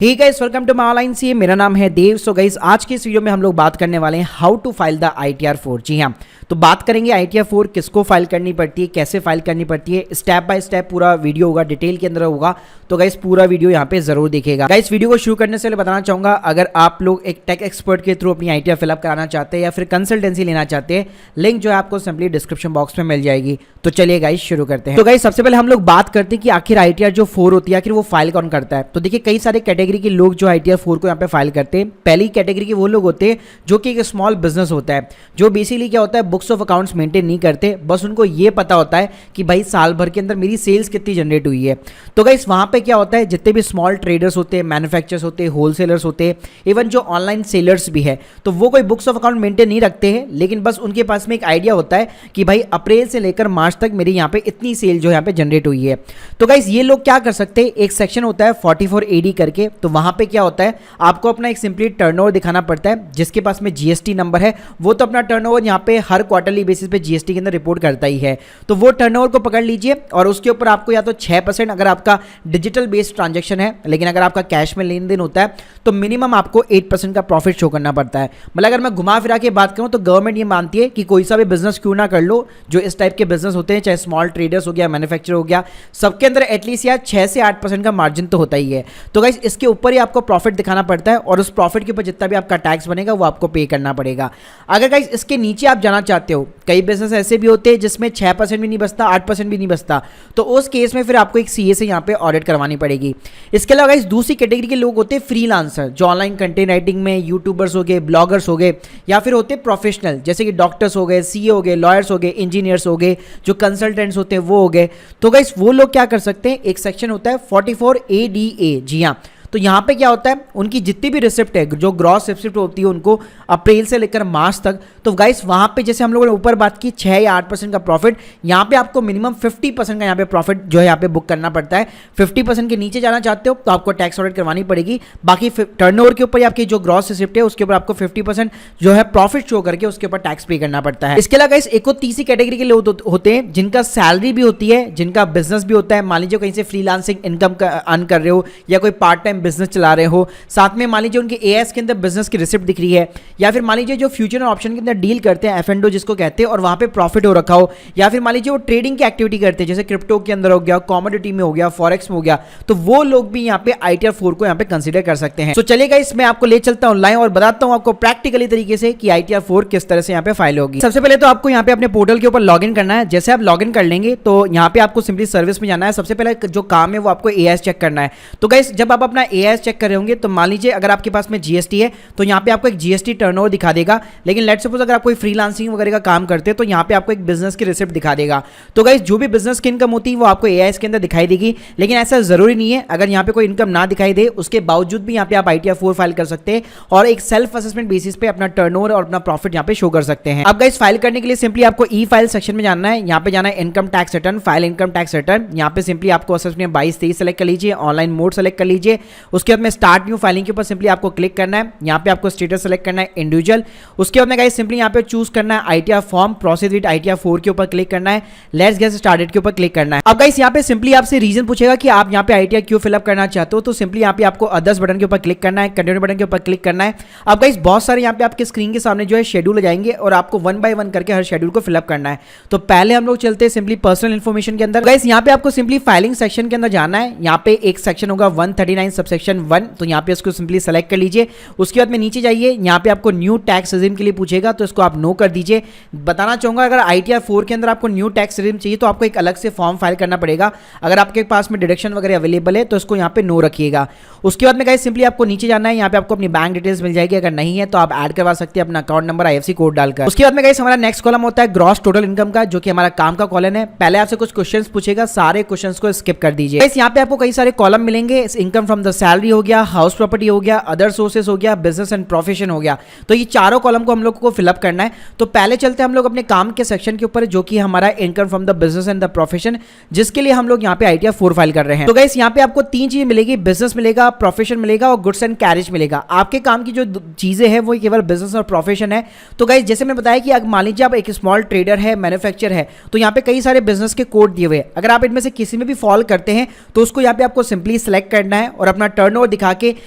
Hey guys, welcome to my online CA. मेरा नाम है देव। सो गाइस, आज के इस वीडियो में हम लोग बात करने वाले हैं how to file the ITR 4। जी हाँ, तो बात करेंगे ITR 4 किसको फाइल करनी पड़ती है, कैसे फाइल करनी पड़ती है, स्टेप बाय स्टेप पूरा वीडियो होगा, डिटेल के अंदर होगा। तो गाइस पूरा वीडियो यहाँ पे जरूर देखिएगा। गाइस वीडियो को शुरू करने से पहले बताना चाहूंगा, अगर आप लोग एक टेक एक्सपर्ट के थ्रू अपनी ITR फिलअप कराना चाहते हैं या फिर कंसल्टेंसी लेना चाहते हैं, लिंक जो है आपको सिंपली डिस्क्रिप्शन बॉक्स में मिल जाएगी। तो चलिए गाइस शुरू करते हैं। तो गाइस सबसे पहले हम लोग बात करते हैं कि आखिर ITR जो 4 होती है आखिर वो फाइल कौन करता है। तो देखिए कई सारे कैटेगरी के लोग जो ITR 4 को यहाँ पे फाइल करते हैं। पहली कैटेगरी के वो लोग होते हैं जो कि एक स्मॉल बिजनेस होता है, जो बेसिकली क्या होता है, बुक्स ऑफ अकाउंट्स मेंटेन नहीं करते, बस उनको ये पता होता है कि भाई साल भर के अंदर मेरी सेल्स कितनी जनरेट हुई है। तो गाइस वहां पे क्या होता है, जितने भी स्मॉल ट्रेडर्स होते हैं, मैन्युफैक्चरर्स होते हैं, होलसेलर्स होते हैं, इवन जो ऑनलाइन सेलर्स भी है, तो वो कोई बुक्स ऑफ अकाउंट मेंटेन नहीं रखते हैं, लेकिन बस उनके पास में एक आइडिया होता है कि भाई अप्रैल से लेकर मार्च तक मेरी यहाँ पे इतनी सेल जो यहाँ पे जनरेट हुई है। तो गाइस ये लोग क्या कर सकते हैं, एक सेक्शन होता है 44 AD करके। तो वहां पे क्या होता है, आपको अपना एक सिंपली टर्नओवर दिखाना पड़ता है। जिसके पास में GST नंबर है वो तो अपना टर्नओवर यहाँ पे हर क्वार्टरली बेसिस पे GST के अंदर रिपोर्ट करता ही है। तो वो टर्नओवर को पकड़ लीजिए और उसके ऊपर आपको या तो 6% अगर आपका डिजिटल बेस्ड ट्रांजैक्शन है, लेकिन अगर आपका कैश में लेन देन होता है तो मिनिमम आपको 8% का प्रॉफिट शो करना पड़ता है। मतलब अगर मैं घुमा फिरा के बात करूं तो गवर्नमेंट ये मानती है कि कोई सा भी बिजनेस क्यों ना कर लो, जो इस टाइप के बिजनेस होते हैं, चाहे स्मॉल ट्रेडर्स हो गया, मैन्युफैक्चर हो गया, सबके अंदर एटलीस्ट यार 6 से 8% का मार्जिन तो होता ही है। तो गाइस इसके ऊपर ही आपको प्रॉफिट दिखाना पड़ता है और उस प्रॉफिट के ऊपर जितना भी आपका टैक्स बनेगा वो आपको पे करना पड़ेगा। अगर गाइस इसके नीचे आप जाना चाहते हो, कई बिजनेस ऐसे भी होते हैं जिसमें 6% भी नहीं बचता, 8% भी नहीं बचता, तो उस केस में फिर आपको एक CA से यहाँ पे ऑडिट करवानी पड़ेगी। इसके अलावा गाइस दूसरी कैटेगरी के लोग होते हैं फ्रीलांसर, जो ऑनलाइन कंटेंट राइटिंग में यूट्यूबर्स हो गए, ब्लॉगर्स हो गए, या फिर होते प्रोफेशनल जैसे कि डॉक्टर्स हो गए, CA हो गए, लॉयर्स हो गए, इंजीनियर्स हो गए, जो कंसल्टेंट्स होते हैं वो हो गए। तो गाइस वो लोग क्या कर सकते हैं, एक सेक्शन होता है 44 ADA। जी हाँ, तो यहाँ पे क्या होता है, उनकी जितनी भी रिसिप्ट है, जो ग्रॉस रिसिप्ट होती है उनको अप्रैल से लेकर मार्च तक, तो गाइस वहाँ पे जैसे हम लोगों ने ऊपर बात की 6 या 8% का प्रॉफिट, यहाँ पे आपको मिनिमम 50% का यहाँ पे प्रॉफिट जो है यहाँ पे बुक करना पड़ता है। 50% के नीचे जाना चाहते हो तो आपको टैक्स ऑडिट करवानी पड़ेगी। बाकी टर्नओवर के ऊपर आपकी जो ग्रॉस रिसिप्ट है उसके ऊपर आपको 50% जो है प्रॉफिट शो करके उसके ऊपर टैक्स पे करना पड़ता है। इसके अलावा गाइस एक और तीसरी कैटेगरी के लोग होते हैं जिनका सैलरी भी होती है, जिनका बिजनेस भी होता है। मान लीजिए कहीं से फ्रीलांसिंग इनकम अर्न कर रहे हो या कोई पार्ट टाइम बिजनेस चला रहे हो, साथ में मान लीजिए उनके AS के अंदर बिजनेस की रिसिप्ट दिख रही है, या फिर मान लीजिए जो फ्यूचर ऑप्शन के अंदर डील करते हैं, F&O जिसको कहते हैं, और वहां पे प्रॉफिट हो रखा हो, या फिर मान लीजिए वो ट्रेडिंग की एक्टिविटी करते हैं, जैसे क्रिप्टो के अंदर हो गया, कॉमोडिटी में हो गया, फॉरेक्स में हो गया, तो वो लोग भी यहाँ पे ITR 4 को यहाँ पे कंसीडर कर सकते हैं। तो चलिए गाइस मैं आपको ले चलता हूँ लाइव और बताता हूँ आपको प्रैक्टिकली तरीके से कि ITR 4 किस तरह से यहाँ पे फाइल होगी। सबसे पहले तो आपको यहाँ पे अपने पोर्टल के ऊपर लॉग इन करना है। जैसे आप लॉग इन कर लेंगे तो यहाँ पे आपको सिंपली सर्विस में जाना है। सबसे पहले जो काम है वो आपको AS चेक करना है। तो गाइस जब आप अपना AS चेक कर रहे होंगे तो मान लीजिए अगर आपके पास में GST है तो यहाँ पे आपको एक GST टर्नओवर दिखा देगा, लेकिन लेट्स सपोज अगर आप कोई फ्रीलांसिंग वगैरह का काम करते हैं तो यहाँ पे आपको एक बिजनेस की रिसिप्ट दिखा देगा। तो गाइस जो भी बिजनेस की इनकम होती है वो आपको AS के अंदर दिखाई देगी, लेकिन ऐसा जरूरी नहीं है। अगर यहाँ पे कोई इनकम ना दिखाई दे उसके बावजूद भी यहाँ पे आप ITR 4 फाइल कर सकते हैं और एक सेल्फ असेसमेंट बेसिस पे अपना टर्नओवर और अपना प्रॉफिट यहाँ पे शो कर सकते हैं। अब गाइस फाइल करने के लिए सिंपली आपको ई फाइल सेक्शन में जाना है। यहाँ पे जाना है income tax return, file income tax return. यहाँ पे सिंपली आपको असेसमेंट 22-23 सेलेक्ट कर लीजिए, ऑनलाइन मोड सेलेक्ट कर लीजिए। उसके बाद में स्टार्ट न्यू फाइलिंग के ऊपर सिंपली आपको क्लिक करना है। यहाँ पे आपको स्टेटस सेलेक्ट करना है इंडिविजुअल। उसके बाद में गाइस सिंपली यहाँ पे चूज करना है ITR form, proceed with ITR 4 के ऊपर क्लिक करना है, लेट्स गेट स्टार्टेड के ऊपर क्लिक करना है। अब गाइस यहाँ पे सिंपली आपसे रीजन पूछेगा कि आप यहाँ पे ITR क्यों फिलअप करना चाहते हो, तो सिंपली यहाँ पे आपको अदर्स बटन के ऊपर क्लिक करना है, कंटिन्यू बटन के ऊपर क्लिक करना है। अब गाइस बहुत सारे यहाँ पे आपके स्क्रीन के सामने जो है शेड्यूल हो जाएंगे और आपको 1 बाय 1 करके हर शेड्यूल को फिलअप करना है। तो पहले हम लोग चलते हैं सिंपली पर्सनल इन्फॉर्मेशन के अंदर। गाइस यहाँ पे आपको सिंपली फाइलिंग सेक्शन के अंदर जाना है। यहाँ पे एक सेक्शन होगा 139 सबसेक्शन 1, तो यहाँ पे इसको सिंपली सेलेक्ट कर लीजिए। उसके बाद में नीचे जाइए, यहाँ पे आपको न्यू टैक्स रेजिम के लिए पूछेगा तो इसको आप नो कर दीजिए। बताना चाहूंगा अगर ITR 4 के अंदर आपको न्यू टैक्स रेजिम चाहिए तो आपको एक अलग से फॉर्म फाइल करना पड़ेगा। अगर आपके पास में डिडक्शन वगैरह अवेलेबल है तो इसको यहाँ पे नो रखिएगा। उसके बाद में गाइस सिंपली आपको नीचे जाना है। यहाँ पे आपको अपनी बैंक डिटेल्स मिल जाएगी, अगर नहीं है तो आप ऐड करवा सकते हैं अपना अकाउंट नंबर, IFSC कोड डालकर। उसके बाद में गाइस हमारा नेक्स्ट कॉलम होता है ग्रॉस टोटल इनकम का, जो कि हमारा काम का कॉलम है। पहले आपसे कुछ क्वेश्चंस पूछेगा, सारे क्वेश्चंस को स्किप कर दीजिए। गाइस यहाँ पे आपको कई सारे कॉलम मिलेंगे। इनकम फ्रॉम द सैलरी हो गया, हाउस प्रॉपर्टी हो गया, अदर सोर्सेस हो गया, बिजनेस एंड प्रोफेशन हो गया। तो ये चारों कॉलम को हम लोग को फिलअप करना है। तो पहले चलते हैं हम लोग अपने काम के सेक्शन के ऊपर, जो कि हमारा income from the business and the profession, जिसके लिए हम लोग यहाँ पे ITR 4 फाइल कर रहे हैं। तो गाइस यहाँ पे आपको 3 चीजें मिलेगी, बिजनेस मिलेगा, प्रोफेशन मिलेगा और गुड्स एंड कैरेज मिलेगा। आपके काम की जो चीजें हैं वो केवल बिजनेस और प्रोफेशन है। तो गाइस जैसे मैं बताया कि मान लीजिए आप एक स्मॉल ट्रेडर है, मैन्युफैक्चर है, तो यहाँ पे कई सारे बिजनेस के कोड दिए हुए हैं। अगर आप इनमें से किसी में भी फॉलो करते हैं तो उसको यहाँ पे आपको सिंपली सेलेक्ट करना है और अपना टर्नओवर दिखा के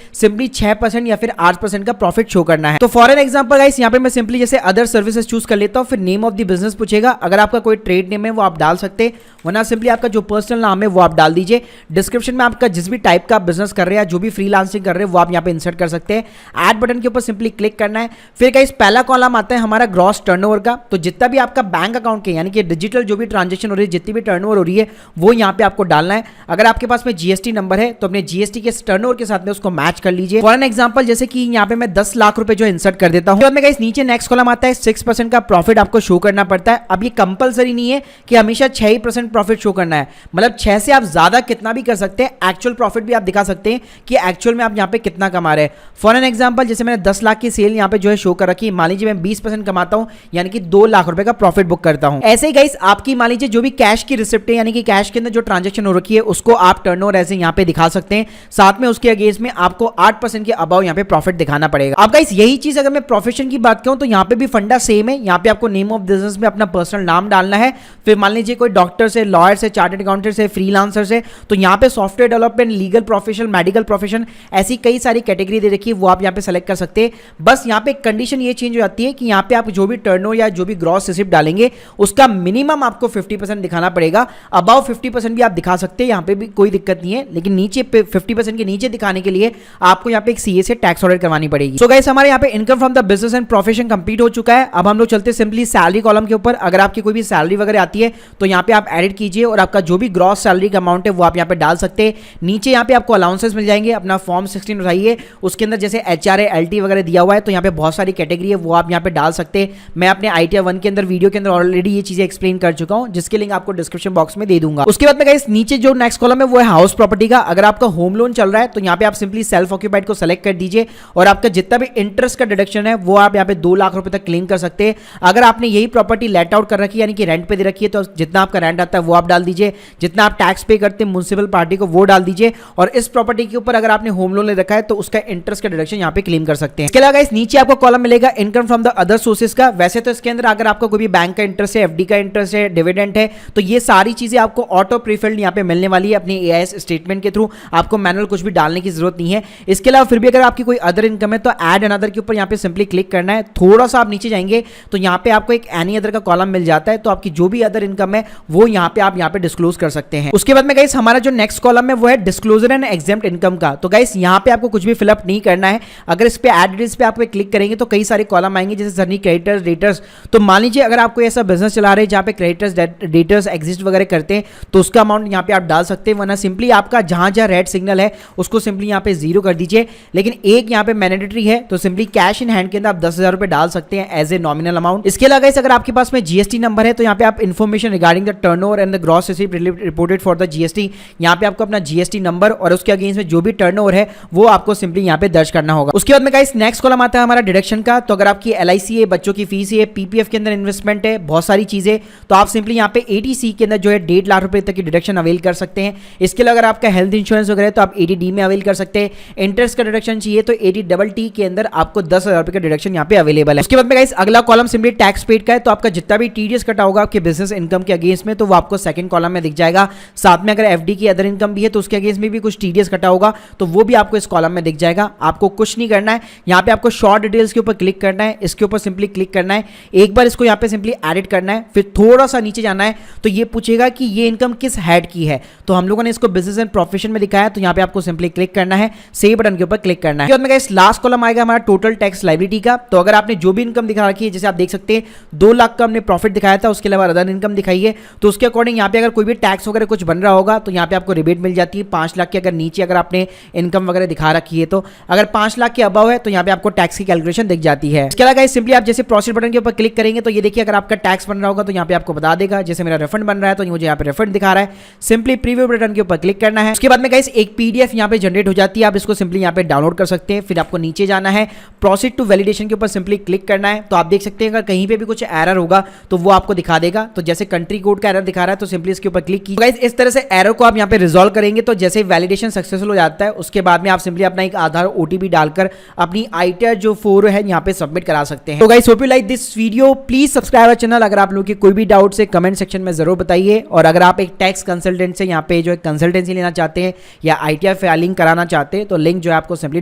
सिंपली 6% या फिर 8% का प्रॉफिट शो करना है। तो फॉर एन एग्जांपल गाइस यहाँ पे मैं सिंपली जैसे अदर सर्विसेज चूज कर लेता हूँ, फिर नेम ऑफ द बिजनेस पूछेगा, अगर आपका कोई ट्रेड नेम है वो आप डाल सकते हैं, वरना सिंपली आपका जो पर्सनल नाम है वो आप डाल दीजिए। डिस्क्रिप्शन में आपका जिस भी टाइप का बिजनेस कर रहे हैं, जो भी फ्रीलांसिंग कर रहे हैं वो आप यहाँ पे इंसर्ट कर सकते हैं। ऐड बटन के ऊपर सिंपली क्लिक करना है। फिर गाइस पहला कॉलम आता है हमारा ग्रॉस टर्नओवर का, तो जितना भी आपका बैंक अकाउंट के यानी कि डिजिटल जो भी ट्रांजेक्शन हो रही है, जितनी भी टर्नओवर हो रही है वो यहाँ पे आपको डालना है। अगर आपके पास में जीएसटी नंबर है तो अपने जीएसटी के टर्नओवर के साथ में उसको मैच कर लीजिए। फॉर एन एग्जांपल जैसे कि यहाँ पे मैं 10 लाख रुपए जो इंसर्ट कर देता हूँ। गाइस नीचे नेक्स्ट कॉलम आता है 6% का प्रॉफिट आपको शो करना पड़ता है। अब ये कंपलसरी नहीं है कि हमेशा 6% प्रॉफिट शो करना है, मतलब 6 से आप ज्यादा कितना भी कर सकते हैं। एक्चुअल प्रॉफिट भी आप दिखा सकते हैं कि एक्चुअल में आप यहाँ पे कितना कमा रहे हैं। फॉर एन एग्जांपल जैसे मैंने 10 लाख की सेल यहाँ पे जो है शो कर रखी है, मान लीजिए मैं 20% कमाता हूँ यानी कि 2 लाख रुपए का प्रॉफिट बुक करता हूँ। ऐसे ही गाइस आपकी मान लीजिए जो भी कैश की रिसिप्ट है यानी कि कैश के अंदर जो ट्रांजेक्शन हो रखी है उसको आप टर्नओवर ऐसे यहाँ पे दिखा सकते हैं, साथ में उसके अगेंस्ट में आपको 8% के अबाव यहाँ पे प्रॉफिट दिखाना पड़ेगा। अब गाइस यही चीज अगर मैं प्रोफेशन की बात करूं तो यहाँ पे भी फंडा सेम है। यहाँ पे आपको नेम ऑफ बिजनेस में अपना पर्सनल नाम डालना है, फिर मान लीजिए कोई डॉक्टर से, लॉयर से, चार्टर्ड अकाउंटेंट से, फ्रीलांसर से, तो यहाँ पे software development, legal profession, medical profession, ऐसी कई सारी कैटेगरी दे रखी है, वो आप यहाँ पे सेलेक्ट कर सकते हैं। बस यहाँ पे कंडीशन ये चेंज हो जाती है कि यहाँ पे आप जो भी टर्नओवर या जो भी ग्रॉस रिसिप्ट डालेंगे उसका मिनिमम आपको 50% दिखाना पड़ेगा। अबाउ 50% भी आप दिखा सकते हैं, यहाँ पे भी कोई दिक्कत नहीं है, लेकिन नीचे 50% के नीचे दिखाने के लिए आपको यहाँ पे एक सीए से टैक्स ऑडिट करवानी पड़ेगी। सो गाइस हमारे यहाँ पे income from the business and profession complete हो चुका है। अब हम लोग चलते सिंपली सैलरी कॉलम के ऊपर। अगर आपकी कोई भी सैलरी वगैरह आती है तो यहाँ पे आप एडिट कीजिए और आपका जो भी ग्रॉस सैलरी का अमाउंट है वो आप यहाँ पे डाल सकते हैं। नीचे यहाँ पे आपको अलाउंसेस मिल जाएंगे, अपना फॉर्म 16 उठाइए, उसके अंदर जैसे एचआरए, एलटी वगैरह दिया हुआ है तो यहाँ पे बहुत सारी कैटेगरी है वो आप यहाँ पे डाल सकते हैं। मैं अपने ITR 1 के अंदर वीडियो के अंदर ऑलरेडी ये चीजें एक्सप्लेन कर चुका हूँ, जिसके लिंक आपको डिस्क्रिप्शन बॉक्स में दे दूंगा। उसके बाद में गाइस नीचे जो नेक्स्ट कॉलम है वो है हाउस प्रॉपर्टी का। अगर आपका होम लोन चल रहा है तो यहाँ पे आप सिंपली सेल्फ ऑक्यूपाइड को सेलेक्ट कर दीजिए और आपका जितना भी इंटरेस्ट का डिडक्शन है वो आप यहाँ पे 2 लाख रुपए तक क्लेम कर सकते हैं। अगर आपने यही प्रॉपर्टी लेट आउट कर रखी है यानी कि रेंट पे दे रखी है तो जितना आपका रेंट आता है वो आप डाल दीजिए, जितना आप टैक्स पे करते हैं म्युनिसिपल पार्टी को वो डाल दीजिए, और इस प्रॉपर्टी के ऊपर अगर आपने होम लोन ले रखा है तो उसका इंटरेस्ट का डिडक्शन यहाँ पे क्लेम कर सकते हैं। इसके अलावा इस नीचे आपको कॉलम मिलेगा income from the other sources का। वैसे तो इसके अंदर अगर आपका कोई भी बैंक का इंटरेस्ट है, एफडी का इंटरेस्ट है, डिविडेंड है, तो ये सारी चीजें आपको ऑटो प्रीफिल्ड यहाँ पे मिलने वाली है अपनी एआईएस स्टेटमेंट के थ्रू। आपको मैनुअल कुछ भी डालने की जरूरत नहीं है। इसके अलावा फिर भी अगर आपकी कोई अदर इनकम है तो ऐड अनदर के ऊपर यहाँ पे सिंपली क्लिक करना है। थोड़ा सा आप नीचे जाएंगे तो यहाँ पे आपको एक एनी अदर का कॉलम मिल जाता है, तो आपकी जो भी अदर इनकम है वो यहाँ पे आप यहाँ पे डिस्क्लोज कर सकते हैं। उसके बाद में गाइस हमारा जो नेक्स्ट कॉलम है वो है डिस्क्लोजर एंड एग्जेम्प्ट इनकम का। तो गाइस यहाँ पे आपको कुछ भी फिलअप नहीं करना है। अगर इस पे एड डिटेल्स पे आप क्लिक करेंगे तो कई सारे कॉलम आएंगे जैसे सनी क्रेडिटर्स, डेटर्स। तो मान लीजिए अगर आप कोई ऐसा बिजनेस चला रहे हैं जहाँ पे क्रेडिटर्स, डेटर्स एग्जिस्ट वगैरह करते हैं तो उसका अमाउंट यहाँ पे आप डाल सकते हैं, वरना सिंपली आपका जहां जहां रेड सिग्नल है उसको सिंपली यहाँ पे 0 कर दीजिए। लेकिन एक यहाँ पे मैंडेटरी है तो सिंपली कैश इन हैंड के अंदर आप 10,000 रुपए डाल सकते हैं एज ए नॉमिनल अमाउंट। इसके अलावा अगर आपके पास में जीएसटी नंबर है तो यहाँ पे आप information regarding the turnover and the gross receipt reported for the GST, यहाँ पे आपको अपना जीएसटी नंबर और उसके अगेंस्ट में जो भी टर्नओवर है वो आपको सिंपली यहाँ पे दर्ज करना होगा। उसके बाद में गाइस नेक्स्ट कॉलम आता है हमारा डिडक्शन का। तो अगर आपकी एलआईसी है, बच्चों की फीस है, पीपीएफ के अंदर इन्वेस्टमेंट है, बहुत सारी चीजें, तो आप सिंपली यहाँ पे एटीसी के अंदर जो है 1.5 लाख रुपए तक की डिडक्शन अवेल कर सकते हैं। इसके अलावा अगर आपका हेल्थ इंश्योरेंस वगैरह तो आप एटीडी में अवेल कर सकते हैं। इंटरेस्ट का डिडक्शन चाहिए तो एटी के अंदर आपको 10,000 रुपए का डिडक्शन यहाँ पे अवेलेबल है। उसके बाद में गाइस अगला कॉलम सिंपली टैक्स पेड का है। तो आपका जितना भी टीडीएस कटा होगा आपके बिजनेस इनकम के अगेंस्ट में तो वो आपको सेकंड कॉलम में दिख जाएगा। साथ में अगर एफडी की अदर इनकम भी है तो उसके अगेंस्ट में भी कुछ टीडीएस कटा होगा तो वो भी आपको इस कॉलम में दिख जाएगा। आपको कुछ नहीं करना है, यहाँ पे आपको शॉर्ट डिटेल्स के ऊपर क्लिक करना है, इसके ऊपर सिंपली क्लिक करना है, एक बार इसको यहाँ पे सिंपली एडिट करना है, फिर थोड़ा सा नीचे जाना है तो ये पूछेगा कि ये इनकम किस हेड की है। तो हम लोगों ने इसको बिजनेस एंड प्रोफेशन में दिखाया तो यहाँ पे आपको सिंपली क्लिक करना है, सेव बटन के ऊपर क्लिक करना है। गाइस लास्ट कॉलम आएगा हमारा टोटल टैक्स लायबिलिटी का। तो अगर आपने जो भी इनकम दिखा रखी है, जैसे आप देख सकते हैं 2 लाख का हमने प्रॉफिट दिखाया था, उसके अलावा अदर इनकम दिखाई है, तो उसके अकॉर्डिंग यहाँ पे अगर कोई भी टैक्स वगैरह कुछ बन रहा होगा तो यहाँ पे आपको रिबेट मिल जाती है 5 लाख के अगर नीचे अगर आपने इनकम वगैरह दिखा रखी है। तो अगर 5 लाख के अबव है तो यहाँ पे आपको टैक्स की कैलकुलेशन दिख जाती है। इसके अलावा सिंपली आप जैसे प्रोसीड बटन के ऊपर क्लिक करेंगे तो ये देखिए अगर आपका टैक्स बन रहा होगा तो यहाँ पे आपको बता देगा। जैसे मेरा रिफंड बन रहा है तो मुझे यहाँ पे रिफंड दिखा रहा है, सिंपली प्रीव्यू बटन के ऊपर क्लिक करना है। उसके बाद में गाइस एक पीडीएफ यहाँ पे जनरेट हो जाती है, आप इसको सिंपली यहाँ पे डाउनलोड कर सकते हैं। फिर आपको नीचे जाना है, प्रोसीड टू वैलिडेशन के ऊपर सिंपली क्लिक करना है। तो आप देख सकते हैं अगर कहीं पे भी कुछ एरर होगा तो वो आपको दिखा देगा। तो जैसे कंट्री कोड का एरर दिखा रहा है तो सिंपली इसके ऊपर क्लिक कीजिए। गाइस इस तरह से एरर को आप यहाँ पे रिजॉल्व करेंगे तो जैसे वैलिडेशन सक्सेसफुल हो जाता है उसके बाद में आप सिंपली अपना एक आधार ओटीपी डालकर अपनी ITR जो 4 है यहाँ पे सबमिट करा सकते हैं। तो guys hope you like this video, please subscribe our channel. अगर आप लोगों की कोई भी डाउट है कमेंट सेक्शन में जरूर बताइए, और अगर आप एक टैक्स कंसल्टेंट से यहाँ पे जो कंसल्टेंसी लेना चाहते हैं या ITR फाइलिंग कराना चाहते हैं तो लिंक जो है आपको सिंपली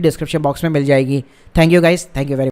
डिस्क्रिप्शन बॉक्स में मिल जाएगी। Thank you guys, thank you very